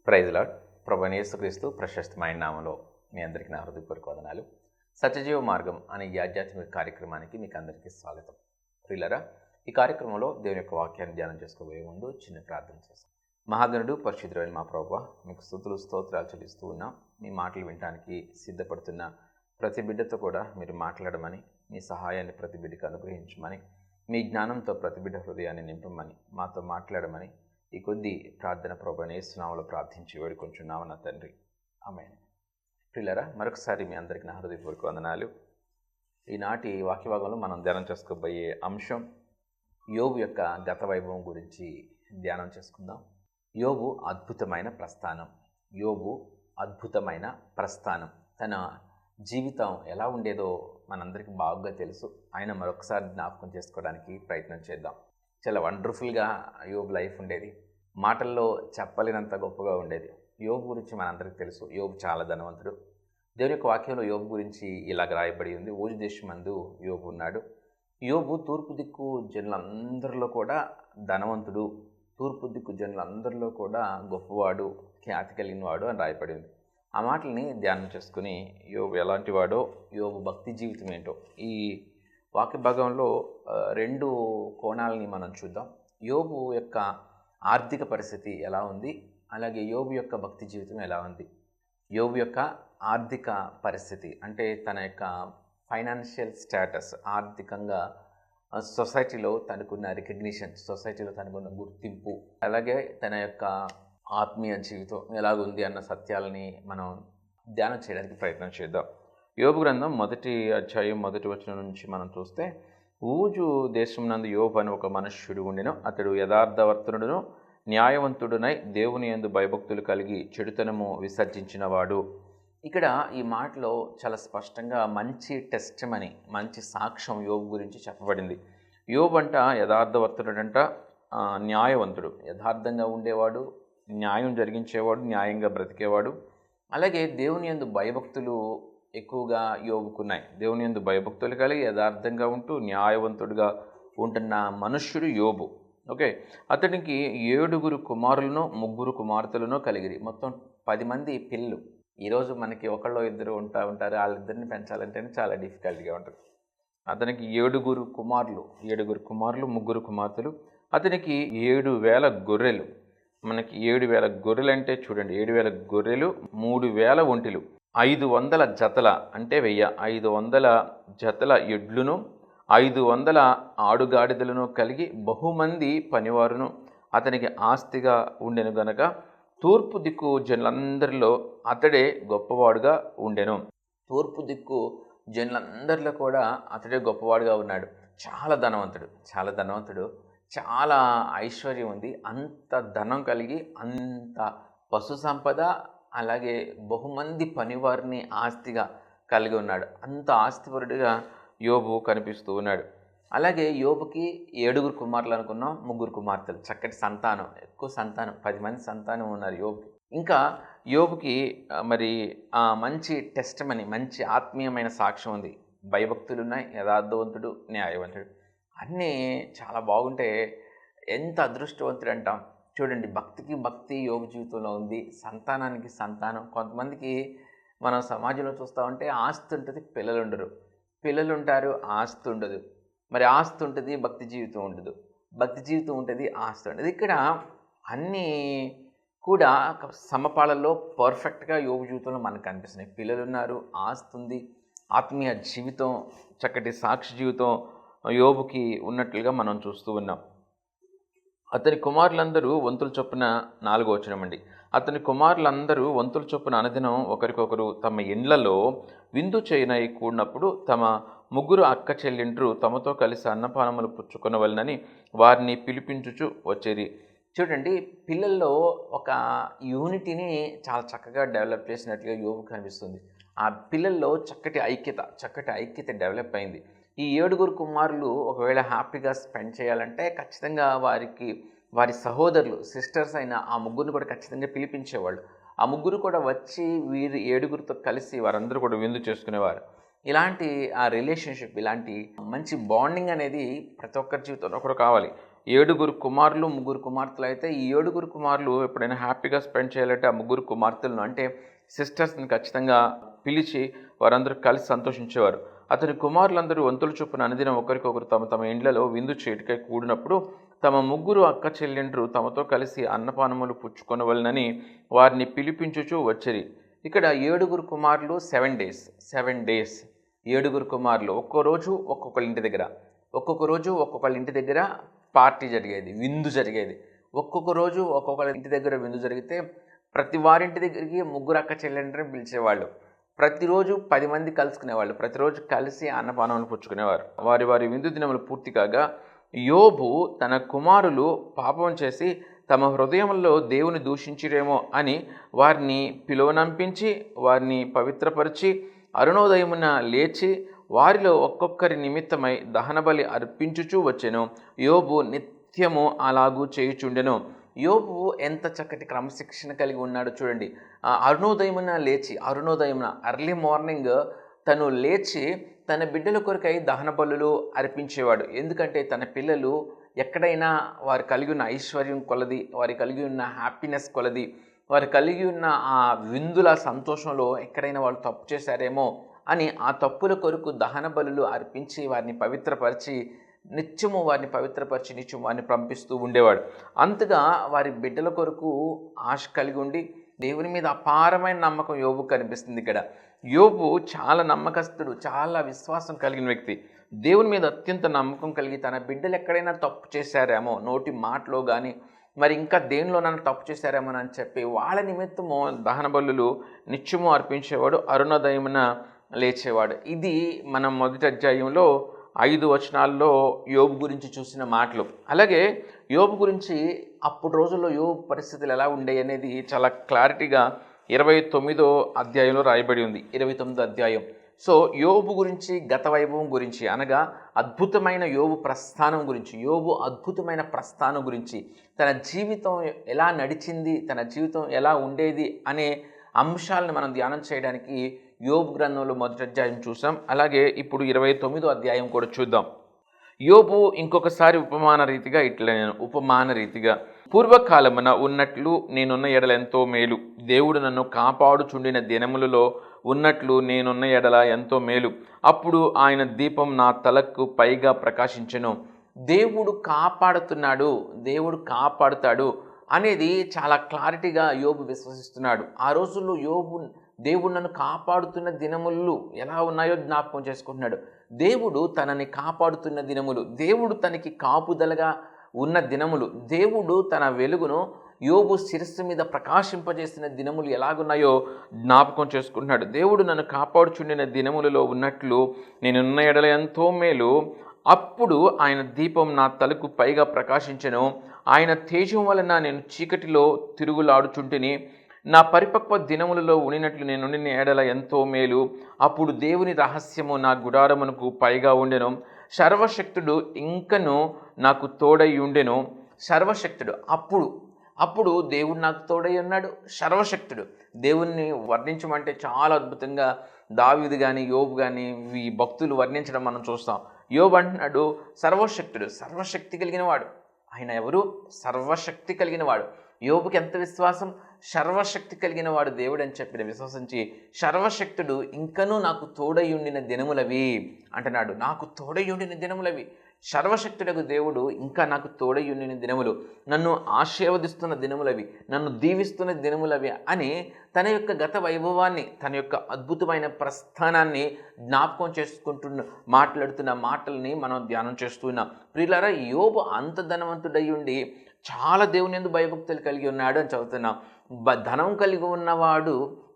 Praise lord. ప్రభువైన యేసుక్రీస్తు ప్రశస్తమైన నామములో మీ అందరికీ నా హృదయపూర్వక వందనాలు. సత్యజీవ మార్గం అనే ఈ ఆధ్యాత్మిక కార్యక్రమానికి మీకు అందరికీ స్వాగతం. ప్రియులారా, ఈ కార్యక్రమంలో దేవుని యొక్క వాక్యాన్ని ధ్యానం చేసుకోబోయే ముందు చిన్న ప్రార్థన చేస్తాం. మహాగణుడు పరిశుద్ధుడైన మా ప్రభువా, మీకు స్తుతులు స్తోత్రాలు చెల్లిస్తూ ఉన్నాం. మీ మాటలు వినడానికి సిద్ధపడుతున్న ప్రతి బిడ్డతో కూడా మీరు మాట్లాడమని, మీ సహాయాన్ని ప్రతి బిడ్డకు అనుగ్రహించమని, మీ జ్ఞానంతో ప్రతి బిడ్డ హృదయాన్ని నింపమని, మాతో మాట్లాడమని ఈ కొద్ది ప్రార్థన ప్రభువైన యేసు నామములో ప్రార్థించి వేడుకొంచున్నాము నా తండ్రి, ఆమేన్. ప్రియులారా, మరొకసారి మీ అందరికీ నా హృదయపూర్వక వందనాలు. ఈనాటి వాక్యభాగంలో మనం ధ్యానం చేసుకోబోయే అంశం యోబు యొక్క గత వైభవం గురించి ధ్యానం చేసుకుందాం. యోబు అద్భుతమైన ప్రస్థానం. యోబు అద్భుతమైన ప్రస్థానం. తన జీవితం ఎలా ఉండేదో మనందరికీ బాగా తెలుసు. ఆయన మరొకసారి జ్ఞాపకం చేసుకోవడానికి ప్రయత్నం చేద్దాం. చాలా వండర్ఫుల్గా యోబు లైఫ్ ఉండేది. మాటల్లో చెప్పలేనంత గొప్పగా ఉండేది. యోబు గురించి మనందరికీ తెలుసు. యోబు చాలా ధనవంతుడు. దేవుని యొక్క వాక్యంలో యోబు గురించి ఇలాగ రాయబడి ఉంది. ఊజు దేశమందు యోబు ఉన్నాడు. యోబు తూర్పు దిక్కు జనులందరిలో కూడా ధనవంతుడు, తూర్పు దిక్కు జనులందరిలో కూడా గొప్పవాడు, ఖ్యాతి కలిగినవాడు అని రాయబడి ఉంది. ఆ మాటల్ని ధ్యానం చేసుకుని యోబు ఎలాంటి వాడో, యోబు భక్తి జీవితం ఏంటో ఈ వాక్య భాగంలో రెండు కోణాలని మనం చూద్దాం. యోబు యొక్క ఆర్థిక పరిస్థితి ఎలా ఉంది, అలాగే యోబు యొక్క భక్తి జీవితం ఎలా ఉంది. యోబు యొక్క ఆర్థిక పరిస్థితి అంటే తన యొక్క ఫైనాన్షియల్ స్టేటస్, ఆర్థికంగా సొసైటీలో తనకున్న రికగ్నిషన్, సొసైటీలో తనకున్న గుర్తింపు, అలాగే తన యొక్క ఆత్మీయ జీవితం ఎలాగుంది అన్న సత్యాలని మనం ధ్యానం చేయడానికి ప్రయత్నం చేద్దాం. యోబు గ్రంథం 1వ అధ్యాయం 1వ వచనం నుంచి మనం చూస్తే, ఊజు దేశమునందు యోబు అని ఒక మనుష్యుడు ఉండెను. అతడు యథార్థవర్తనుడును న్యాయవంతుడునై దేవుని యందు భయభక్తులు కలిగి చెడుతనము విసర్జించినవాడు. ఇక్కడ ఈ మాటలో చాలా స్పష్టంగా మంచి టెస్టిమనీ, మంచి సాక్ష్యం యోబు గురించి చెప్పబడింది. యోబు అంట యథార్థవర్తనుడంట, న్యాయవంతుడు, యథార్థంగా ఉండేవాడు, న్యాయం జరిగించేవాడు, న్యాయంగా బ్రతికేవాడు. అలాగే దేవుని యందు భయభక్తులు ఎక్కువగా యోబుకున్నాయి. దేవుని యందు భయభక్తులు కలిగి యథార్థంగా ఉంటూ న్యాయవంతుడిగా ఉంటున్న మనుష్యుడు యోబు. ఓకే, అతనికి 7 కుమారులను 3 కుమార్తెలను కలిగిరి. మొత్తం 10 మంది పిల్లలు. ఈరోజు మనకి ఒకళ్ళు ఇద్దరు ఉంటారు. వాళ్ళిద్దరిని పెంచాలంటేనే చాలా డిఫికల్ట్గా ఉంటుంది. అతనికి 7 కుమారులు, 3 కుమార్తెలు. అతనికి 7,000 గొర్రెలు. మనకి 7,000 గొర్రెలు అంటే చూడండి, 7,000 గొర్రెలు, 3,000 ఒంటెలు, 500 జతల అంటే 1000, 500 జతల ఎడ్లును, 500 ఆడుగాడిదలను కలిగి బహుమంది పనివారును అతనికి ఆస్తిగా ఉండెను గనక తూర్పు దిక్కు జనులందరిలో అతడే గొప్పవాడుగా ఉండెను. తూర్పు దిక్కు జనులందరిలో కూడా అతడే గొప్పవాడుగా ఉన్నాడు. చాలా ధనవంతుడు, చాలా ఐశ్వర్యం ఉంది. అంత ధనం కలిగి, అంత పశు సంపద, అలాగే బహుమంది పనివారిని ఆస్తిగా కలిగి ఉన్నాడు. అంత ఆస్తిపరుడిగా యోబు కనిపిస్తూ ఉన్నాడు. అలాగే యోబుకి 7 కుమారులు అనుకున్నాం, 3 కుమార్తెలు. చక్కటి సంతానం, ఎక్కువ సంతానం, 10 మంది సంతానం ఉన్నారు యోబుకి. ఇంకా యోబుకి మరి మంచి టెస్టిమనీ, మంచి ఆత్మీయమైన సాక్ష్యం ఉంది. భయభక్తులు ఉన్నాయి, యథార్థవంతుడు, న్యాయవంతుడు, అన్నీ చాలా బాగుంటే ఎంత అదృష్టవంతుడు అంటాం. చూడండి, భక్తికి భక్తి యోబు జీవితంలో ఉంది, సంతానానికి సంతానం. కొంతమందికి మనం సమాజంలో చూస్తూ ఉంటే ఆస్తి ఉంటుంది, పిల్లలు ఉండరు, పిల్లలు ఉంటారు, ఆస్తి ఉండదు. మరి ఆస్తి ఉంటుంది, భక్తి జీవితం ఉండదు, భక్తి జీవితం ఉంటుంది, ఆస్తి ఉండదు. ఇక్కడ అన్నీ కూడా సమపాళల్లో పర్ఫెక్ట్గా యోబు జీవితంలో మనకు కనిపిస్తున్నాయి. పిల్లలు ఉన్నారు, ఆస్తి ఉంది, ఆత్మీయ జీవితం, చక్కటి సాక్షి జీవితం యోబుకి ఉన్నట్లుగా మనం చూస్తూ ఉన్నాం. అతని కుమారులందరూ వంతుల చొప్పున 4వ వచనం అండి. అతని కుమారులందరూ వంతుల చొప్పున అనుదినం ఒకరికొకరు తమ ఇండ్లలో విందు చేయనై కూడినప్పుడు తమ 3 అక్క చెల్లెండ్రు తమతో కలిసి అన్నపానములు పుచ్చుకొనవలెనని వారిని పిలిపించుచు వచ్చేది. చూడండి, పిల్లల్లో ఒక యూనిటీని చాలా చక్కగా డెవలప్ చేసినట్లుగా యోబు కనిపిస్తుంది. ఆ పిల్లల్లో చక్కటి ఐక్యత డెవలప్ అయింది. ఈ 7 కుమారులు ఒకవేళ హ్యాపీగా స్పెండ్ చేయాలంటే ఖచ్చితంగా వారి సహోదరులు, సిస్టర్స్ అయిన ఆ 3 కూడా ఖచ్చితంగా పిలిపించేవాళ్ళు. ఆ 3 కూడా వచ్చి వీరి 7తో కలిసి వారందరూ కూడా విందు చేసుకునేవారు. ఇలాంటి ఆ రిలేషన్షిప్, ఇలాంటి మంచి బాండింగ్ అనేది ప్రతి ఒక్కరి జీవితంలో కూడా కావాలి. 7 కుమారులు 3 కుమార్తెలు అయితే ఈ 7 కుమారులు ఎప్పుడైనా హ్యాపీగా స్పెండ్ చేయాలంటే ఆ 3 కుమార్తెలను అంటే సిస్టర్స్ని ఖచ్చితంగా పిలిచి వారందరూ కలిసి సంతోషించేవారు. అతని కుమారులందరూ వంతుల చొప్పున అనుదినం ఒకరికొకరు తమ తమ ఇండ్లలో విందు చేటికై కూడినప్పుడు తమ 3 అక్క చెల్లెండ్రు తమతో కలిసి అన్నపానములు పుచ్చుకొనవలనని వారిని పిలిపించుచూ వచ్చిరి. ఇక్కడ 7 కుమారులు 7 డేస్ 7 కుమారులు ఒక్కో రోజు ఒక్కొక్కళ్ళ ఇంటి దగ్గర పార్టీ జరిగేది, విందు జరిగేది. ఒక్కొక్క రోజు ఒక్కొక్కళ్ళ ఇంటి దగ్గర విందు జరిగితే ప్రతి వారింటి దగ్గరికి 3 అక్క చెల్లెండ్రిని పిలిచేవాళ్ళు. ప్రతిరోజు 10 మంది కలుసుకునేవాళ్ళు. ప్రతిరోజు కలిసి అన్నపానములు పుచ్చుకునేవారు. వారి వారి విందు దినములు పూర్తి కాగా యోబు తన కుమారులు పాపం చేసి తమ హృదయంలో దేవుని దూషించిరేమో అని వారిని పిలువనంపించి వారిని పవిత్రపరిచి అరుణోదయమున లేచి వారిలో ఒక్కొక్కరి నిమిత్తమై దహనబలి అర్పించుచూ వచ్చెను. యోబు నిత్యము అలాగూ చేయుచుండెను. యోబు ఎంత చక్కటి క్రమశిక్షణ కలిగి ఉన్నాడో చూడండి. అరుణోదయమున అర్లీ మార్నింగ్ తను లేచి తన బిడ్డల కొరకై దహన బలులు అర్పించేవాడు. ఎందుకంటే తన పిల్లలు ఎక్కడైనా వారు కలిగి ఉన్న ఐశ్వర్యం కొలది, వారి కలిగి ఉన్న హ్యాపీనెస్ కొలది, వారు కలిగి ఉన్న ఆ విందుల సంతోషంలో ఎక్కడైనా వాళ్ళు తప్పు చేశారేమో అని ఆ తప్పుల కొరకు దహన బలులు అర్పించి వారిని పవిత్రపరిచి నిత్యము వారిని పంపిస్తూ ఉండేవాడు. అంతగా వారి బిడ్డల కొరకు ఆశ కలిగి ఉండి దేవుని మీద అపారమైన నమ్మకం యోబు కనిపిస్తుంది. ఇక్కడ యోబు చాలా నమ్మకస్తుడు, చాలా విశ్వాసం కలిగిన వ్యక్తి. దేవుని మీద అత్యంత నమ్మకం కలిగి తన బిడ్డలు ఎక్కడైనా తప్పు చేశారేమో, నోటి మాటలో కానీ మరి ఇంకా దేనిలోనైనా తప్పు చేశారేమో అని చెప్పి వాళ్ళ నిమిత్తము దహన బలులు నిత్యము అర్పించేవాడు, అరుణోదయమున లేచేవాడు. ఇది మనం మొదటి అధ్యాయంలో 5 వచనాల్లో యోబు గురించి చూసిన మాటలు. అలాగే యోబు గురించి అప్పుడు రోజుల్లో యోబు పరిస్థితులు ఎలా ఉండేవి అనేది చాలా క్లారిటీగా 29వ అధ్యాయంలో రాయబడి ఉంది. 29వ అధ్యాయం. సో యోబు గురించి, గత వైభవం గురించి, అనగా అద్భుతమైన యోబు అద్భుతమైన ప్రస్థానం గురించి, తన జీవితం ఎలా నడిచింది, తన జీవితం ఎలా ఉండేది అనే అంశాలను మనం ధ్యానం చేయడానికి యోబు గ్రంథంలో మొదటి అధ్యాయం చూసాం. అలాగే ఇప్పుడు 29వ అధ్యాయం కూడా చూద్దాం. యోబు ఇంకొకసారి ఉపమాన రీతిగా పూర్వకాలమున ఉన్నట్లు నేనున్న ఎడల ఎంతో మేలు, దేవుడు నన్ను కాపాడుచుండిన దినములలో ఉన్నట్లు నేనున్న ఎడల ఎంతో మేలు, అప్పుడు ఆయన దీపం నా తలకు పైగా ప్రకాశించెను. దేవుడు కాపాడుతాడు అనేది చాలా క్లారిటీగా యోబు విశ్వసిస్తున్నాడు. ఆ రోజుల్లో యోబు దేవుడు నన్ను కాపాడుతున్న దినములు ఎలా ఉన్నాయో జ్ఞాపకం చేసుకుంటున్నాడు. దేవుడు తనని కాపాడుతున్న దినములు, దేవుడు తనకి కాపుదలగా ఉన్న దినములు, దేవుడు తన వెలుగును యోబు శిరస్సు మీద ప్రకాశింపజేసిన దినములు ఎలాగున్నాయో జ్ఞాపకం చేసుకుంటున్నాడు. దేవుడు నన్ను కాపాడుచుండిన దినములలో ఉన్నట్లు నేనున్న ఎడల ఎంతో మేలు, అప్పుడు ఆయన దీపం నా తలకు పైగా ప్రకాశించెను. ఆయన తేజం వలన నేను చీకటిలో తిరుగులాడుచుంటిని. నా పరిపక్వ దినములలో ఉనినట్లు నేను ఎడల ఎంతో మేలు, అప్పుడు దేవుని రహస్యము నా గుడారమునకు పైగా ఉండెను. సర్వశక్తుడు ఇంకను నాకు తోడై ఉండెను. సర్వశక్తుడు అప్పుడు దేవుడు నాకు తోడై ఉన్నాడు. సర్వశక్తుడు దేవుణ్ణి వర్ణించమంటే చాలా అద్భుతంగా దావీదు కానీ యోబు కానీ ఈ భక్తులు వర్ణించడం మనం చూస్తాం. యోబు అంటున్నాడు సర్వశక్తుడు, సర్వశక్తి కలిగిన వాడు. ఆయన ఎవరు? సర్వశక్తి కలిగిన వాడు. యోబుకి ఎంత విశ్వాసం! సర్వశక్తి కలిగిన వాడు దేవుడు అని చెప్పిన విశ్వసించి సర్వశక్తుడు ఇంకనూ నాకు తోడై ఉండిన దినములవి అంటున్నాడు. నాకు తోడై ఉండిన దినములవి, సర్వశక్తుడకు దేవుడు ఇంకా నాకు తోడై ఉండిన దినములు, నన్ను ఆశీర్వదిస్తున్న దినములవి, నన్ను దీవిస్తున్న దినములవి అని తన యొక్క గత వైభవాన్ని, తన యొక్క అద్భుతమైన ప్రస్థానాన్ని జ్ఞాపకం మాట్లాడుతున్న మాటల్ని మనం ధ్యానం చేస్తున్నాం. ప్రియులారా, యోబు అంత ధనవంతుడై ఉండి చాలా దేవుని యందు భయభక్తులు కలిగి ఉన్నాడు అని చదువుతున్నాం. ధనం కలిగి ఉన్నవాడు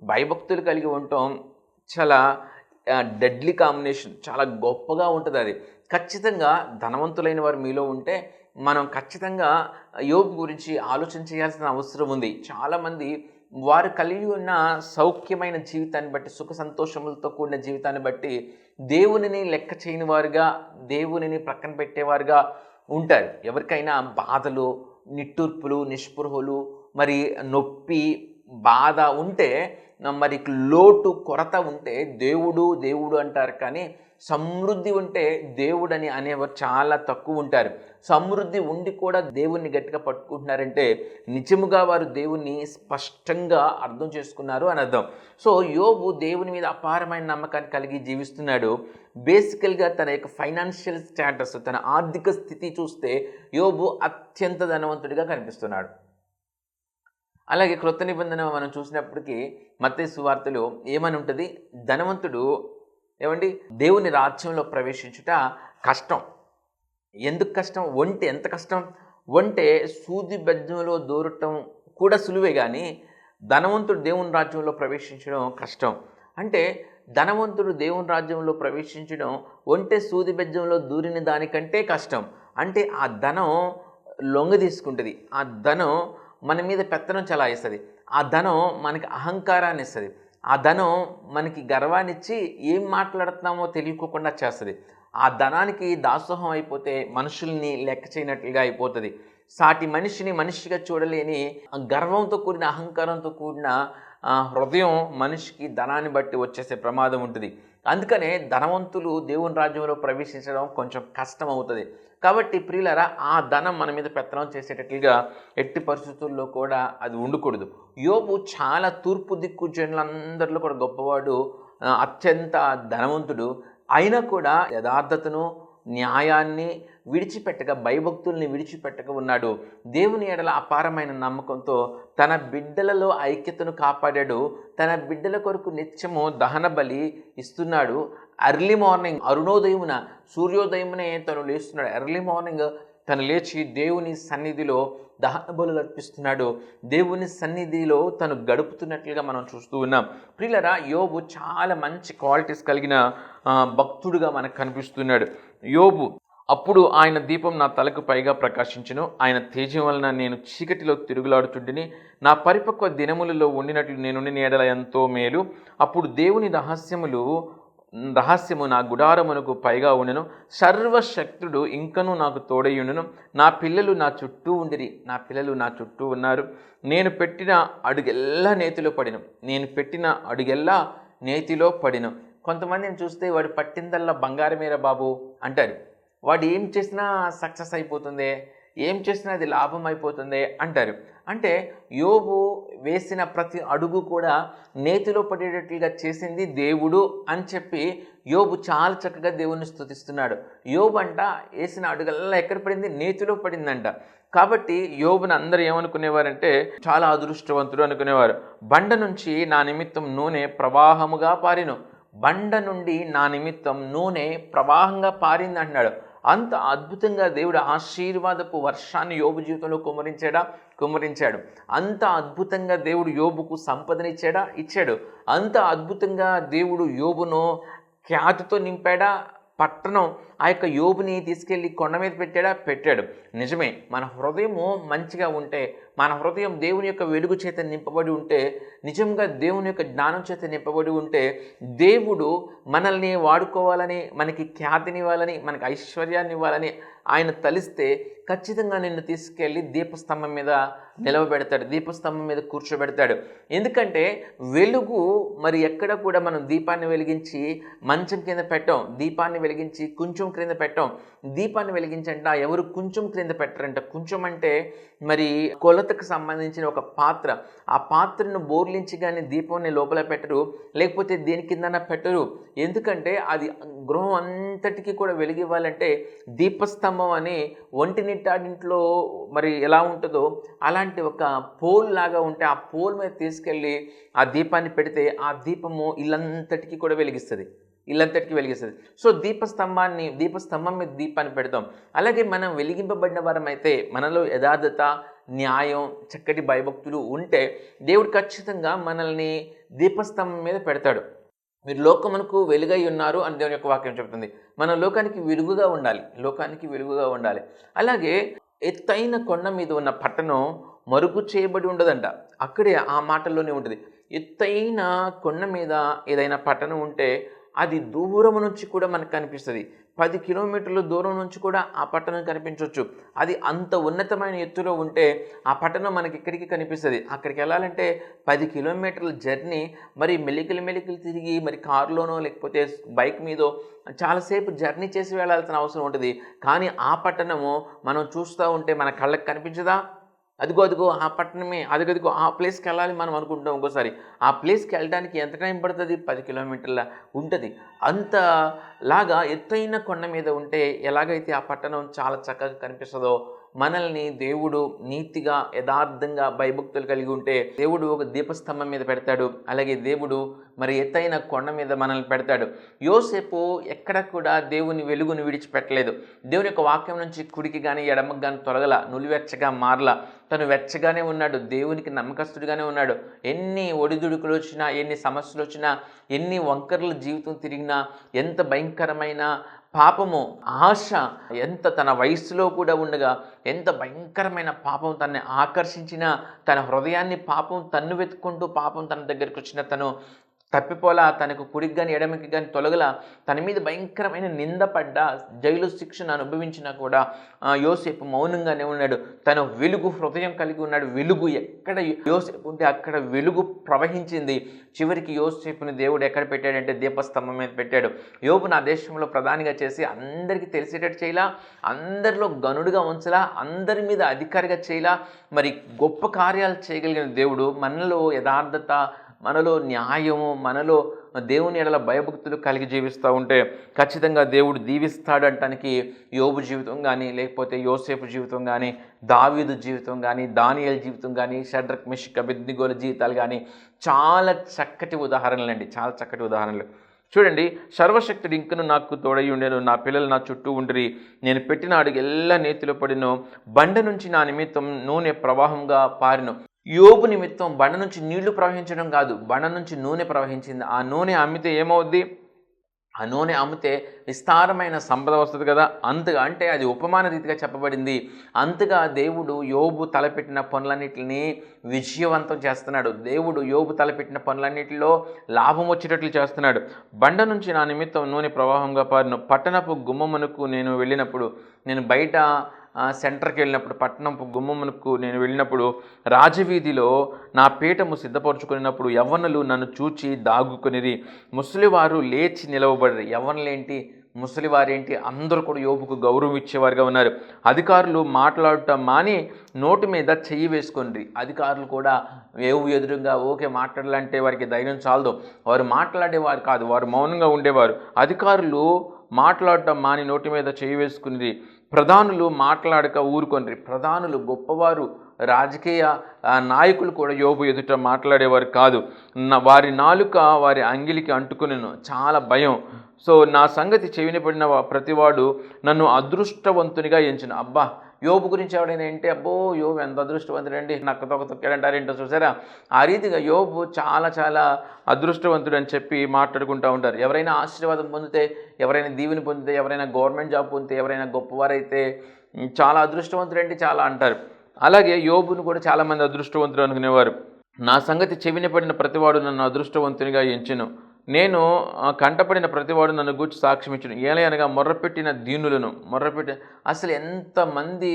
భయభక్తులు కలిగి ఉండటం చాలా డెడ్లీ కాంబినేషన్, చాలా గొప్పగా ఉంటుంది. అది ఖచ్చితంగా ధనవంతులైన వారు మీలో ఉంటే మనం ఖచ్చితంగా యోబు గురించి ఆలోచన చేయాల్సిన అవసరం ఉంది. చాలామంది వారు కలిగి ఉన్న సౌఖ్యమైన జీవితాన్ని బట్టి, సుఖ సంతోషములతో కూడిన జీవితాన్ని బట్టి దేవునిని లెక్క చేయని వారుగా, దేవునిని ప్రక్కన పెట్టేవారుగా ఉంటారు. ఎవరికైనా బాధలు, నిట్టూర్పులు, నిస్పృహలు, మరి నొప్పి, బాధ ఉంటే మరి లోటు కొరత ఉంటే దేవుడు దేవుడు అంటారు, కానీ సమృద్ధి ఉంటే దేవుడని అనేవారు చాలా తక్కువ ఉంటారు. సమృద్ధి ఉండి కూడా దేవుణ్ణి గట్టిగా పట్టుకుంటున్నారంటే నిజముగా వారు దేవుణ్ణి స్పష్టంగా అర్థం చేసుకున్నారు అని అర్థం. సో యోబు దేవుని మీద అపారమైన నమ్మకాన్ని కలిగి జీవిస్తున్నాడు. బేసికల్గా తన యొక్క ఫైనాన్షియల్ స్టేటస్, తన ఆర్థిక స్థితి చూస్తే యోబు అత్యంత ధనవంతుడిగా కనిపిస్తున్నాడు. అలాగే క్రొత్త నిబంధన మనం చూసినప్పటికీ మత్తయి సువార్తలో ఏమని ఉంటుంది, ధనవంతుడు ఏమండి దేవుని రాజ్యంలో ప్రవేశించుట కష్టం. ఎందుకు కష్టం? ఒంటె ఎంత కష్టం? ఒంటె సూది బెజ్జంలో దూరటం కూడా సులువే, కానీ ధనవంతుడు దేవుని రాజ్యంలో ప్రవేశించడం కష్టం. అంటే ధనవంతుడు దేవుని రాజ్యంలో ప్రవేశించడం ఒంటె సూది బెజ్జంలో దూరిన దానికంటే కష్టం. అంటే ఆ ధనం లొంగ తీసుకుంటుంది, ఆ ధనం మన మీద పెత్తనం చలాయిస్తుంది, ఆ ధనం మనకి అహంకారాన్ని ఇస్తుంది, ఆ ధనం మనకి గర్వాన్ని ఇచ్చి ఏం మాట్లాడుతున్నామో తెలియకోకుండా చేస్తుంది. ఆ ధనానికి దాసోహం అయిపోతే మనుషుల్ని లెక్క చేయనట్లుగా అయిపోతుంది. సాటి మనిషిని మనిషిగా చూడలేని గర్వంతో కూడిన అహంకారంతో కూడిన హృదయం మనిషికి ధనాన్ని బట్టి వచ్చేసే ప్రమాదం ఉంటుంది. అందుకనే ధనవంతులు దేవుని రాజ్యంలో ప్రవేశించడం కొంచెం కష్టం అవుతుంది. కాబట్టి ప్రియులారా, ఆ ధనం మన మీద పెత్తనం చేసేటట్లుగా ఎట్టి పరిస్థితుల్లో కూడా అది ఉండకూడదు. యోబు చాలా తూర్పు దిక్కు జనులందరిలో కూడా గొప్పవాడు, అత్యంత ధనవంతుడు. అయినా కూడా యథార్థతను న్యాయాన్ని విడిచిపెట్టక, భయభక్తుల్ని విడిచిపెట్టక ఉన్నాడు. దేవుని ఎడల అపారమైన నమ్మకంతో తన బిడ్డలలో ఐక్యతను కాపాడాడు. తన బిడ్డల కొరకు నిత్యము దహన బలి ఇస్తున్నాడు. ఎర్లీ మార్నింగ్ అరుణోదయమున, సూర్యోదయమునే తను లేస్తున్నాడు. ఎర్లీ మార్నింగ్ తను లేచి దేవుని సన్నిధిలో దహన బలులు అర్పిస్తున్నాడు. దేవుని సన్నిధిలో తను గడుపుతున్నట్లుగా మనం చూస్తూ ఉన్నాం. ప్రియులారా, యోబు చాలా మంచి క్వాలిటీస్ కలిగిన భక్తుడుగా మనకు కనిపిస్తున్నాడు. యోబు, అప్పుడు ఆయన దీపం నా తలకు పైగా ప్రకాశించును, ఆయన తేజం వలన నేను చీకటిలో తిరుగులాడుచుండిని, నా పరిపక్వ దినములలో ఉండినట్లు నేను ఎడల ఎంతో మేలు. అప్పుడు దేవుని రహస్యము నా గుడారమునకు పైగా ఉండెను, సర్వశక్తుడు ఇంకనూ నాకు తోడయ్యుండును. నా పిల్లలు నా చుట్టూ ఉండిరి, నా పిల్లలు నా చుట్టూ ఉన్నారు. నేను పెట్టిన అడుగెల్లా నేతిలో పడిన. కొంతమందిని చూస్తే వాడు పట్టిందల్లా బంగారమేరా బాబు అంటారు. వాడు ఏం చేసినా సక్సెస్ అయిపోతుంది, ఏం చేసినా అది లాభం అయిపోతుంది అంటారు. అంటే యోబు వేసిన ప్రతి అడుగు కూడా నేతిలో పడేటట్లుగా చేసింది దేవుడు అని చెప్పి యోబు చాలా చక్కగా దేవుణ్ణి స్తుతిస్తున్నాడు. యోబు అంట వేసిన అడుగల్లా ఎక్కడ పడింది? నేతిలో పడిందంట. కాబట్టి యోబుని అందరూ ఏమనుకునేవారంటే చాలా అదృష్టవంతుడు అనుకునేవారు. బండ నుంచి నా నిమిత్తం నూనె ప్రవాహముగా పారిను, బండ నుండి నా నిమిత్తం నూనె ప్రవాహంగా పారింది అంటున్నాడు. అంత అద్భుతంగా దేవుడు ఆశీర్వాదపు వర్షాన్ని యోబు జీవితంలో కుమ్మరించాడు. అంత అద్భుతంగా దేవుడు యోబుకు ఇచ్చాడు. అంత అద్భుతంగా దేవుడు యోబును ఖ్యాతితో నింపాడా? పట్టణం ఆ యొక్క యోబుని తీసుకెళ్ళి కొండ మీద పెట్టాడు. నిజమే, మన హృదయము మంచిగా ఉంటే, మన హృదయం దేవుని యొక్క వెలుగు చేత నింపబడి ఉంటే, నిజంగా దేవుని యొక్క జ్ఞానం చేత నింపబడి ఉంటే, దేవుడు మనల్ని వాడుకోవాలని, మనకి ఖ్యాతినివ్వాలని, మనకి ఐశ్వర్యాన్ని ఇవ్వాలని ఆయన తలిస్తే ఖచ్చితంగా నిన్ను తీసుకెళ్ళి దీపస్తంభం మీద నిలవబెడతాడు, దీపస్తంభం మీద కూర్చోబెడతాడు. ఎందుకంటే వెలుగు మరి ఎక్కడ కూడా మనం దీపాన్ని వెలిగించి మంచం కింద పెట్టాం, దీపాన్ని వెలిగించి కొంచెం క్రింద పెట్టాం. దీపాన్ని వెలిగించంట ఎవరు కొంచెం క్రింద పెట్టరంట. కొంచెం అంటే మరి కొలతకు సంబంధించిన ఒక పాత్ర. ఆ పాత్రను బోర్లించి కానీ దీపాన్ని లోపల పెట్టరు, లేకపోతే దేని కిందన పెట్టరు. ఎందుకంటే అది గృహం అంతటికీ కూడా వెలిగివ్వాలంటే దీపస్తంభం అని ఒంటి నిట్టాడింట్లో మరి ఎలా ఉంటుందో అలాంటి ఒక పోల్ లాగా ఉంటే ఆ పోల్ మీద తీసుకెళ్ళి ఆ దీపాన్ని పెడితే ఆ దీపము ఇల్లంతటికీ కూడా వెలిగిస్తుంది. సో దీపస్తంభం మీద దీపాన్ని పెడతాం. అలాగే మనం వెలిగింపబడిన వారం అయితే, మనలో యథార్థత, న్యాయం, చక్కటి భయభక్తులు ఉంటే దేవుడు ఖచ్చితంగా మనల్ని దీపస్తంభం మీద పెడతాడు. మీరు లోకమునకు వెలుగై ఉన్నారు అని దేవుని యొక్క వాక్యం చెబుతుంది. మనం లోకానికి వెలుగుగా ఉండాలి. అలాగే ఎత్తైన కొండ మీద ఉన్న పట్టణం మరుగు చేయబడి ఉండదంట. అక్కడే ఆ మాటల్లోనే ఉంటుంది. ఎత్తైన కొండ మీద ఏదైనా పట్టణం ఉంటే అది దూరం నుంచి కూడా మనకు కనిపిస్తుంది. 10 కిలోమీటర్ల దూరం నుంచి కూడా ఆ పట్టణం కనిపించవచ్చు. అది అంత ఉన్నతమైన ఎత్తులో ఉంటే ఆ పట్టణం మనకి ఇక్కడికి కనిపిస్తుంది. అక్కడికి వెళ్ళాలంటే 10 కిలోమీటర్ల జర్నీ, మరి మెలికలు తిరిగి మరి కారులోనో లేకపోతే బైక్ మీదో చాలాసేపు జర్నీ చేసి వెళ్ళాల్సిన అవసరం ఉంటుంది. కానీ ఆ పట్టణము మనం చూస్తూ ఉంటే మన కళ్ళకి కనిపించదా? అదిగో ఆ పట్టణమే, అదిగో ఆ ప్లేస్కి వెళ్ళాలి మనం అనుకుంటాం. ఒక్కోసారి ఆ ప్లేస్కి వెళ్ళడానికి ఎంత టైం పడుతుంది? 10 కిలోమీటర్ల ఉంటుంది. అంతలాగా ఎత్తైన కొండ మీద ఉంటే ఎలాగైతే ఆ పట్టణం చాలా చక్కగా కనిపిస్తుందో, మనల్ని దేవుడు నీతిగా యథార్థంగా భయభక్తులు కలిగి ఉంటే దేవుడు ఒక దీపస్తంభం మీద పెడతాడు. అలాగే దేవుడు మరి ఎత్తైన కొండ మీద మనల్ని పెడతాడు. యోసేపు ఎక్కడ కూడా దేవుని వెలుగును విడిచిపెట్టలేదు. దేవుని యొక్క వాక్యం నుంచి కుడికి కానీ ఎడమకు కానీ తొలగల, నులివెచ్చగా మారల. తను వెచ్చగానే ఉన్నాడు, దేవునికి నమ్మకస్తుడిగానే ఉన్నాడు. ఎన్ని ఒడిదుడుకులు వచ్చినా, ఎన్ని సమస్యలు వచ్చినా, ఎన్ని వంకర్ల జీవితం తిరిగినా, ఎంత భయంకరమైన పాపము, ఆశ ఎంత తన వయస్సులో కూడా ఉండగా ఎంత భయంకరమైన పాపం తనని ఆకర్షించినా, తన హృదయాన్ని పాపం తన్ను వెతుక్కుంటూ పాపం తన దగ్గరికి వచ్చిన తను తప్పిపోలా, తనకు కుడికి కానీ ఎడమకి కానీ తొలగల, తన మీద భయంకరమైన నిందపడ్డ, జైలు శిక్షను అనుభవించినా కూడా యోసేపు మౌనంగానే ఉన్నాడు. తను వెలుగు హృదయం కలిగి ఉన్నాడు. వెలుగు ఎక్కడ యోసేపు ఉంటే అక్కడ వెలుగు ప్రవహించింది. చివరికి యోసేపుని దేవుడు ఎక్కడ పెట్టాడంటే దీపస్తంభం మీద పెట్టాడు. యోబు నా దేశంలో ప్రధానిగా చేసి అందరికీ తెలిసేటట్టు చేయలా, అందరిలో గనుడుగా ఉంచలా, అందరి మీద అధికారిగా చేయలా, మరి గొప్ప కార్యాలు చేయగలిగిన దేవుడు మనలో యథార్థత, మనలో న్యాయము, మనలో దేవుని ఎడల భయభక్తులు కలిగి జీవిస్తూ ఉంటే ఖచ్చితంగా దేవుడు దీవిస్తాడు అంటానికి యోబు జీవితం కానీ, లేకపోతే యోసేపు జీవితం కానీ, దావీదు జీవితం కానీ, దానియేలు జీవితం కానీ, షడ్రక్ మెషక్ అబేద్నెగోల జీవితాలు కానీ చాలా చక్కటి ఉదాహరణలండి, చాలా చక్కటి ఉదాహరణలు. చూడండి, సర్వశక్తుడు ఇంకను నాకు తోడై ఉండేను, నా పిల్లలు నా చుట్టూ ఉండిరి, నేను పెట్టిన అడుగు ఎల్లా నేతిలో పడిను, బండ నుంచి నా నిమిత్తం నూనె ప్రవాహంగా పారిను. యోబు నిమిత్తం బండ నుంచి నీళ్లు ప్రవహించడం కాదు, బండ నుంచి నూనె ప్రవహించింది. ఆ నూనె అమ్మితే ఏమవుద్ది? ఆ నూనె అమ్మితే విస్తారమైన సంపద వస్తుంది కదా. అంతగా అంటే అది ఉపమాన రీతిగా చెప్పబడింది. అంతగా దేవుడు యోబు తలపెట్టిన పనులన్నిటిని విజయవంతం చేస్తున్నాడు. దేవుడు యోబు తలపెట్టిన పనులన్నిటిలో లాభం వచ్చేటట్లు చేస్తున్నాడు. బండ నుంచి నా నిమిత్తం నూనె ప్రవాహంగా పారిను, పట్టణపు గుమ్మమునకు నేను వెళ్ళినప్పుడు, నేను బయట సెంటర్కి వెళ్ళినప్పుడు, పట్టణంపు గుమ్మమునకు నేను వెళ్ళినప్పుడు, రాజవీధిలో నా పీఠము సిద్ధపరచుకున్నప్పుడు యవ్వనులు నన్ను చూచి దాగుకొనిరి, ముసలివారు లేచి నిలవబడరు. యవ్వనులేంటి, ముసలివారేంటి, అందరూ కూడా యోబుకు గౌరవం ఇచ్చేవారుగా ఉన్నారు. అధికారులు మాట్లాడటం మాని నోటి మీద చెయ్యి వేసుకొనిరి. అధికారులు కూడా యోబు ఎదురుగా ఓకే మాట్లాడాలంటే వారికి ధైర్యం చాలదు, వారు మాట్లాడేవారు కాదు, వారు మౌనంగా ఉండేవారు. అధికారులు మాట్లాడటం మాని నోటి మీద చెయ్యి వేసుకుని, ప్రధానులు మాట్లాడక ఊరుకొనిరి. ప్రధానులు, గొప్పవారు, రాజకీయ నాయకులు కూడా యోబు ఎదుట మాట్లాడేవారు కాదు. వారి నాలుక వారి అంగిలికి అంటుకునేను, చాలా భయం. సో నా సంగతి చెవిన పడిన ప్రతివాడు నన్ను అదృష్టవంతునిగా ఎంచును. అబ్బా, యోబు గురించి ఎవడైనా ఏంటి, అబ్బో యోబు ఎంత అదృష్టవంతుడండి, నక్క తొక్కాడంటారేంటో చూసారా? ఆ రీతిగా యోబు చాలా చాలా అదృష్టవంతుడు అని చెప్పి మాట్లాడుకుంటూ ఉంటారు. ఎవరైనా ఆశీర్వాదం పొందితే, ఎవరైనా దీవెని పొందితే, ఎవరైనా గవర్నమెంట్ జాబ్ పొందితే, ఎవరైనా గొప్పవారైతే చాలా అదృష్టవంతుడండి చాలా అంటారు. అలాగే యోబును కూడా చాలామంది అదృష్టవంతుడు అనుకునేవారు. నా సంగతి చెవిన పడిన ప్రతివాడు నన్ను అదృష్టవంతునిగా ఎంచెను, నేను కంటపడిన ప్రతివాడు నన్ను గూర్చి సాక్ష్యం ఇచ్చును. ఏలయనగా మొర్రపెట్టిన దీనులను అసలు ఎంతమంది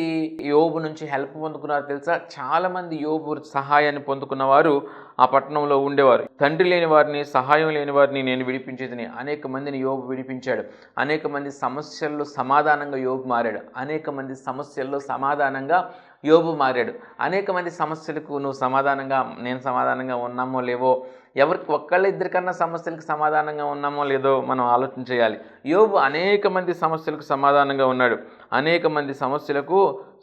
యోబు నుంచి హెల్ప్ పొందుకున్నారో తెలుసా? చాలామంది యోబు సహాయాన్ని పొందుకున్నవారు ఆ పట్టణంలో ఉండేవారు. తండ్రి లేని వారిని, సహాయం లేని వారిని నేను విడిపించేదని. అనేక మందిని యోబు విడిపించాడు. అనేక మంది సమస్యల్లో సమాధానంగా యోబు మారాడు. అనేక మంది సమస్యల్లో సమాధానంగా యోబు మారాడు. అనేక మంది సమస్యలకు నువ్వు సమాధానంగా, నేను సమాధానంగా ఉన్నామో లేవో, ఎవరికి ఒక్కళ్ళిద్దరికన్నా సమస్యలకు సమాధానంగా ఉన్నామో లేదో మనం ఆలోచన చేయాలి. యోబు అనేక మంది సమస్యలకు సమాధానంగా ఉన్నాడు. అనేక మంది సమస్యలకు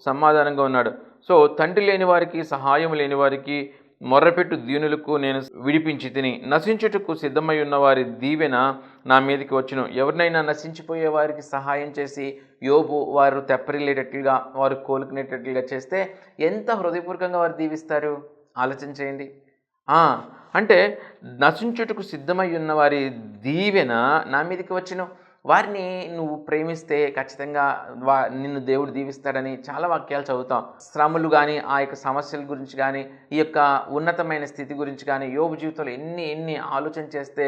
సమాధానంగా ఉన్నాడు. సో తండ్రి లేని వారికి, సహాయం లేని వారికి, మొర్రపెట్టు దీనులకు నేను విడిపించి తిని, నశించుటకు సిద్ధమై ఉన్న వారి దీవెన నా మీదకి వచ్చును. ఎవరినైనా నశించిపోయే వారికి సహాయం చేసి యోబు వారు తెప్పరిల్లేటట్లుగా, వారు కోలుకునేటట్లుగా చేస్తే ఎంత హృదయపూర్వకంగా వారు దీవిస్తారు ఆలోచన చేయండి. అంటే నశించుటకు సిద్ధమై ఉన్న వారి దీవెన నా మీదకి వచ్చును. వారిని నువ్వు ప్రేమిస్తే ఖచ్చితంగా నిన్ను దేవుడు దీవిస్తాడని చాలా వాక్యాలు చదువుతాం. శ్రమలు కానీ, ఆ యొక్క సమస్యల గురించి కానీ, ఈ యొక్క ఉన్నతమైన స్థితి గురించి కానీ యోబు జీవితంలో ఎన్ని ఆలోచన చేస్తే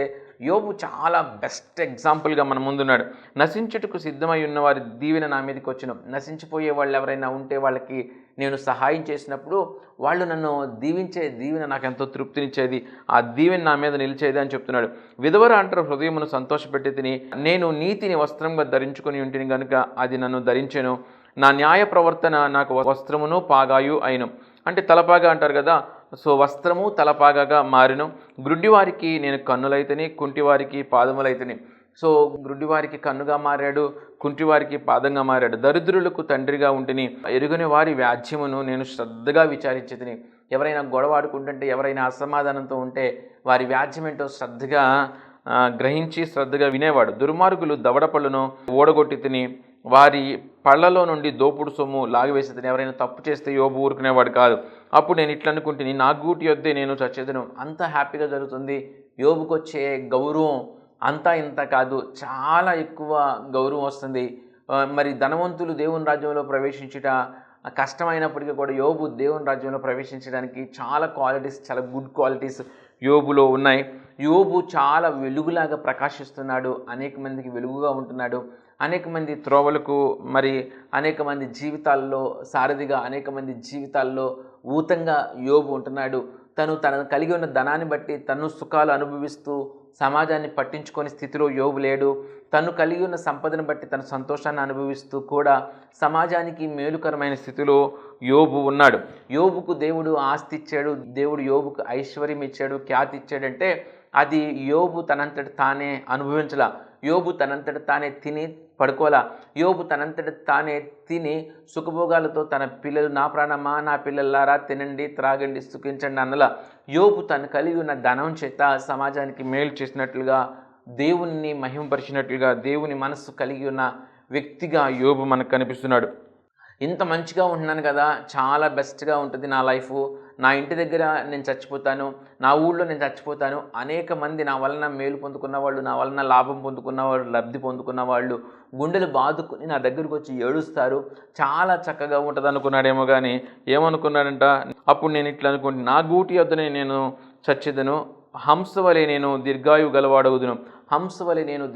యోబు చాలా బెస్ట్ ఎగ్జాంపుల్గా మన ముందున్నాడు. నశించుటకు సిద్ధమై ఉన్న వారి దీవెన నా మీదకి వచ్చును. నశించిపోయే వాళ్ళు ఎవరైనా ఉంటే వాళ్ళకి నేను సహాయం చేసినప్పుడు వాళ్ళు నన్ను దీవించే దీవెన నాకు ఎంతో తృప్తినిచ్చేది, ఆ దీవెన నా మీద నిలిచేది అని చెప్తున్నాడు. విధవర అంటారు హృదయమును సంతోషపెట్టి తిని, నేను నీతిని వస్త్రంగా ధరించుకొని ఉంటిని కనుక అది నన్ను ధరించెను. నా న్యాయ ప్రవర్తన నాకు వస్త్రమును పాగాయు అయిను. అంటే తలపాగా అంటారు కదా, సో వస్త్రము తలపాగాగా మారిను. గ్రుడ్డివారికి నేను కన్నులైతని, కుంటివారికి పాదములైతని. సో గ్రుడ్డివారికి కన్నుగా మారాడు, కుంటివారికి పాదంగా మారాడు. దరిద్రులకు తండ్రిగా ఉంటిని, ఎరుగని వారి వ్యాజ్యమును నేను శ్రద్ధగా విచారించితిని. ఎవరైనా గొడవ ఆడుకుంటుంటే, ఎవరైనా అసమాధానంతో ఉంటే వారి వ్యాజ్యం ఏంటో శ్రద్ధగా గ్రహించి శ్రద్ధగా వినేవాడు. దుర్మార్గులు దవడపళ్ళను ఓడగొట్టి తిని, వారి పళ్ళలో నుండి దోపుడు సొమ్ము లాగివేసి తిని. ఎవరైనా తప్పు చేస్తే యోబు ఊరుకునేవాడు కాదు. అప్పుడు నేను ఇట్లా అనుకుంటుని, నా గూటి యొద్దే నేను చచ్చేదను. అంత హ్యాపీగా జరుగుతుంది. యోబుకు వచ్చే గౌరవం అంతా ఇంత కాదు, చాలా ఎక్కువ గౌరవం వస్తుంది. మరి ధనవంతులు దేవుని రాజ్యంలో ప్రవేశించుట కష్టమైనప్పటికీ కూడా యోబు దేవుని రాజ్యంలో ప్రవేశించడానికి చాలా క్వాలిటీస్, చాలా గుడ్ క్వాలిటీస్ యోబులో ఉన్నాయి. యోబు చాలా వెలుగులాగా ప్రకాశిస్తున్నాడు, అనేక మందికి వెలుగుగా ఉంటున్నాడు. అనేక మంది త్రోవలకు, మరి అనేక మంది జీవితాల్లో సారథిగా, అనేక మంది జీవితాల్లో ఊతంగా యోబు ఉంటున్నాడు. తను కలిగి ఉన్న ధనాన్ని బట్టి తను సుఖాలు అనుభవిస్తూ సమాజాన్ని పట్టించుకొని స్థితిలో యోబు లేడు. తను కలిగి ఉన్న సంపదను బట్టి తన సంతోషాన్ని అనుభవిస్తూ కూడా సమాజానికి మేలుకరమైన స్థితిలో యోబు ఉన్నాడు. యోబుకు దేవుడు ఆస్తి ఇచ్చాడు, దేవుడు యోబుకు ఐశ్వర్యం ఇచ్చాడు, ఖ్యాతి ఇచ్చాడంటే అది యోబు తనంతట తానే అనుభవించలా. యోబు తనంతట తానే తిని పడుకోలా. యోబు తనంతట తానే తిని సుఖభోగాలతో తన పిల్లలు, నా ప్రాణమా నా పిల్లలారా తినండి త్రాగండి సుఖించండి అన్నలా. యోబు తను కలిగి ఉన్న ధనం చేత సమాజానికి మేలు చేసినట్లుగా, దేవుణ్ణి మహిమపరిచినట్లుగా, దేవుని మనస్సు కలిగి ఉన్న వ్యక్తిగా యోబు మనకు కనిపిస్తున్నాడు. ఇంత మంచిగా ఉంటున్నాను కదా, చాలా బెస్ట్గా ఉంటుంది నా లైఫ్, నా ఇంటి దగ్గర నేను చచ్చిపోతాను, నా ఊళ్ళో నేను చచ్చిపోతాను, అనేక మంది నా వలన మేలు పొందుకున్న వాళ్ళు, నా వలన లాభం పొందుకున్న వాళ్ళు, లబ్ధి పొందుకున్న వాళ్ళు గుండెలు బాదుకుని నా దగ్గరకు వచ్చి ఏడుస్తారు, చాలా చక్కగా ఉంటుంది అనుకున్నాడేమో. కానీ ఏమనుకున్నాడంట, అప్పుడు నేను ఇట్లా అనుకుంటే, నా గూటి వద్దనే నేను చచ్చేదను, హంసవలే నేను దీర్ఘాయు గలవాడవుదును. హంసవలే నేను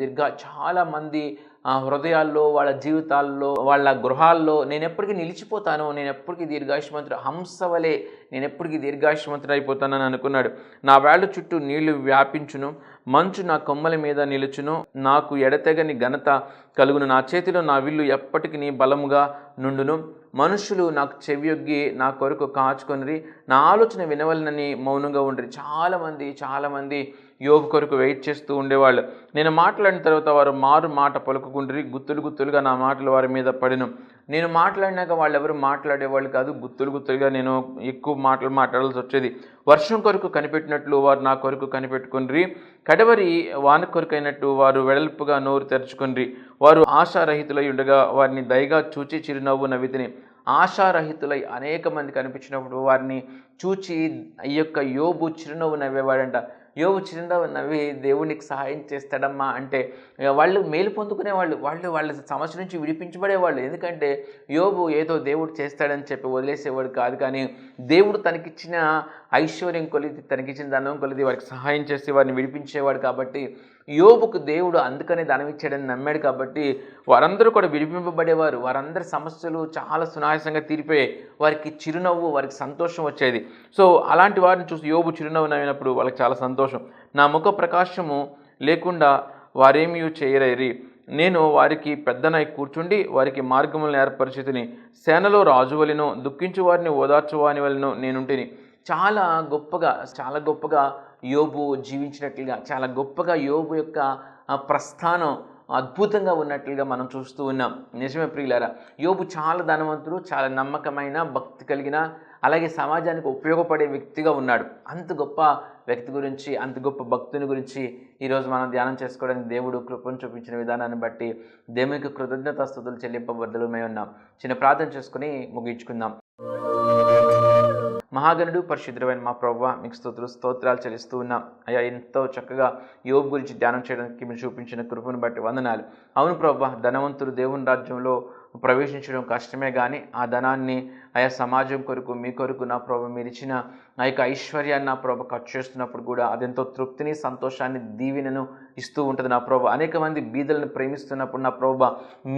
చాలామంది హృదయాల్లో, వాళ్ళ జీవితాల్లో, వాళ్ళ గృహాల్లో నేను ఎప్పటికీ నిలిచిపోతాను, నేను ఎప్పటికీ దీర్ఘాయుష్మంతుడు, హంసవలే నేను ఎప్పటికీ దీర్ఘాయుష్మంతుడు అయిపోతానని అనుకున్నాడు. నా వేళ్ళ చుట్టూ నీళ్లు వ్యాపించును, మంచు నా కొమ్మల మీద నిలుచును, నాకు ఎడతెగని ఘనత కలుగును, నా చేతిలో నా విల్లు ఎప్పటికీ బలముగా నుండును. మనుషులు నాకు చెవియొగ్గి నా కొరకు కాచుకొనిరి, నా ఆలోచన వినవలనని మౌనంగా ఉండరు. చాలామంది యోబు కొరకు వెయిట్ చేస్తూ ఉండేవాళ్ళు. నేను మాట్లాడిన తర్వాత వారు మారు మాట పలుకుకుండ్రి, గుత్తులుగా నా మాటలు వారి మీద పడిను. నేను మాట్లాడినాక వాళ్ళు ఎవరు మాట్లాడేవాళ్ళు కాదు, గుత్తులుగా నేను ఎక్కువ మాటలు మాట్లాడాల్సి వచ్చేది. వర్షం కొరకు కనిపెట్టినట్లు వారు నా కొరకు కనిపెట్టుకుని, కడవరి వాన కొరకైనట్టు వారు వెడల్పుగా నోరు తెరుచుకుని, వారు ఆశారహితులై ఉండగా వారిని దయగా చూచి చిరునవ్వు నవ్వితిని. ఆశారహితులై అనేక మంది కనిపించినప్పుడు వారిని చూచి ఈ యొక్క యోబు చిరునవ్వు నవ్వేవాడంట. యోబు చిరునవ్వు నవ్వి దేవునికి సహాయం చేస్తాడమ్మా అంటే వాళ్ళు మేలు పొందుకునేవాళ్ళు, వాళ్ళ సమస్య నుంచి విడిపించబడేవాళ్ళు. ఎందుకంటే యోబు ఏదో దేవుడు చేస్తాడని చెప్పి వదిలేసేవాడు కాదు, కానీ దేవుడు తనకిచ్చిన ఐశ్వర్యం కొలిది, తనకిచ్చిన ధనం కొలిది వారికి సహాయం చేసి వారిని విడిపించేవాడు. కాబట్టి యోబుకు దేవుడు అందుకనే ధనం ఇచ్చాడని నమ్మాడు. కాబట్టి వారందరూ కూడా విడిపింపబడేవారు. వారందరి సమస్యలు చాలా సునాయాసంగా తీరిపోయాయి. వారికి చిరునవ్వు, వారికి సంతోషం వచ్చేది. సో అలాంటి వారిని చూసి యోబు చిరునవ్వు నవ్వినప్పుడు వాళ్ళకి చాలా సంతోషం. నా ముఖ ప్రకాశము లేకుండా వారేమీ చేయరైరి, నేను వారికి పెద్దనై కూర్చుండి వారికి మార్గములను ఏర్పరిచితిని. సేనలో రాజువలెను, దుఃఖించు వారిని ఓదార్చువాని వలెను నేనుంటిని. చాలా గొప్పగా యోబు జీవించినట్లుగా, చాలా గొప్పగా యోబు యొక్క ప్రస్థానం అద్భుతంగా ఉన్నట్లుగా మనం చూస్తూ ఉన్నాం. నిజమే ప్రియులారా, యోబు చాలా ధనవంతుడు, చాలా నమ్మకమైన, భక్తి కలిగిన, అలాగే సమాజానికి ఉపయోగపడే వ్యక్తిగా ఉన్నాడు. అంత గొప్ప వ్యక్తి గురించి, అంత గొప్ప భక్తుని గురించి ఈరోజు మనం ధ్యానం చేసుకోవడానికి దేవుడు కృపను చూపించిన విధానాన్ని బట్టి దేవునికి కృతజ్ఞతాస్తుతులు చెల్లింపబద్దలమై ఉన్నాం. చిన్న ప్రార్థన చేసుకుని ముగించుకుందాం. మహాగణుడు, పరిశుద్ధమైన మా ప్రభువా, మీకు స్తోత్రాలు చెల్లిస్తూ ఉన్నాం. అయ్యా, ఎంతో చక్కగా యోబు గురించి ధ్యానం చేయడానికి మీరు చూపించిన కృపను బట్టి వందనాలు. అవును ప్రభువా, ధనవంతులు దేవుని రాజ్యంలో ప్రవేశించడం కష్టమే, కానీ ఆ ధనాన్ని ఆయా సమాజం కొరకు, మీ కొరకు నా ప్రభు మీరు ఇచ్చిన ఆ యొక్క ఐశ్వర్యాన్ని నా ప్రభు ఖర్చు చేస్తున్నప్పుడు కూడా అదెంతో తృప్తిని, సంతోషాన్ని, దీవెనను ఇస్తూ ఉంటుంది నా ప్రభు. అనేక మంది బీదలను ప్రేమిస్తున్నప్పుడు నా ప్రభు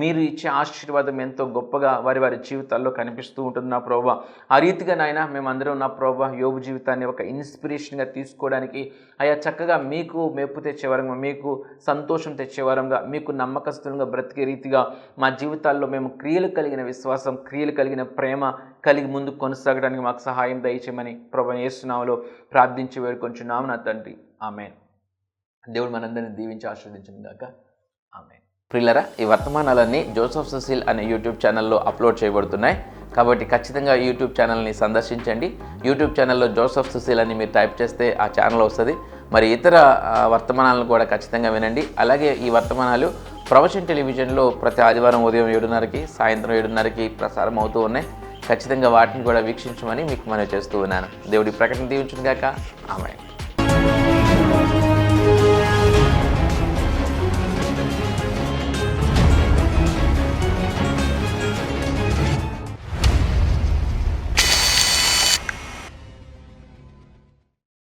మీరు ఇచ్చే ఆశీర్వాదం ఎంతో గొప్పగా వారి వారి జీవితాల్లో కనిపిస్తూ ఉంటుంది నా ప్రభు. ఆ రీతిగా నాయన మేమందరం నా ప్రభు యోబు జీవితాన్ని ఒక ఇన్స్పిరేషన్గా తీసుకోవడానికి అయా చక్కగా మీకు మెప్పు తెచ్చేవారంగా, మీకు సంతోషం తెచ్చేవారంగా, మీకు నమ్మకస్తులుగా బ్రతికే రీతిగా మా జీవితాల్లో మేము క్రియలు కలిగిన విశ్వాసం, క్రియలు కలిగిన ప్రేమ కలిగి ముందుకు కొనసాగడానికి మాకు సహాయం దయచేయమని ప్రభువైన యేసు నామములో ప్రార్థించి వేడుకొంచున్నాము నా తండ్రి. ఆమేన్. దేవుడు మనందరిని దీవించి ఆశీర్వదించును గాక. ఆమేన్. ప్రియులారా, ఈ వర్తమానాలన్నీ జోసెఫ్ సుశీల్ అనే యూట్యూబ్ ఛానల్లో అప్లోడ్ చేయబడుతున్నాయి. కాబట్టి ఖచ్చితంగా యూట్యూబ్ ఛానల్ని సందర్శించండి. యూట్యూబ్ ఛానల్లో జోసెఫ్ సుశీల్ అని మీరు టైప్ చేస్తే ఆ ఛానల్ వస్తుంది. మరి ఇతర వర్తమానాలను కూడా ఖచ్చితంగా వినండి. అలాగే ఈ వర్తమానాలు ప్రవచన్ టెలివిజన్లో ప్రతి ఆదివారం ఉదయం 7:30కి, సాయంత్రం 7:30కి ప్రసారం అవుతూ ఉన్నాయి. ఖచ్చితంగా వాటిని కూడా వీక్షించమని మీకు మనవి చేస్తూ ఉన్నాను. దేవుడి ప్రకటన దీవించును గాక. ఆమేన్.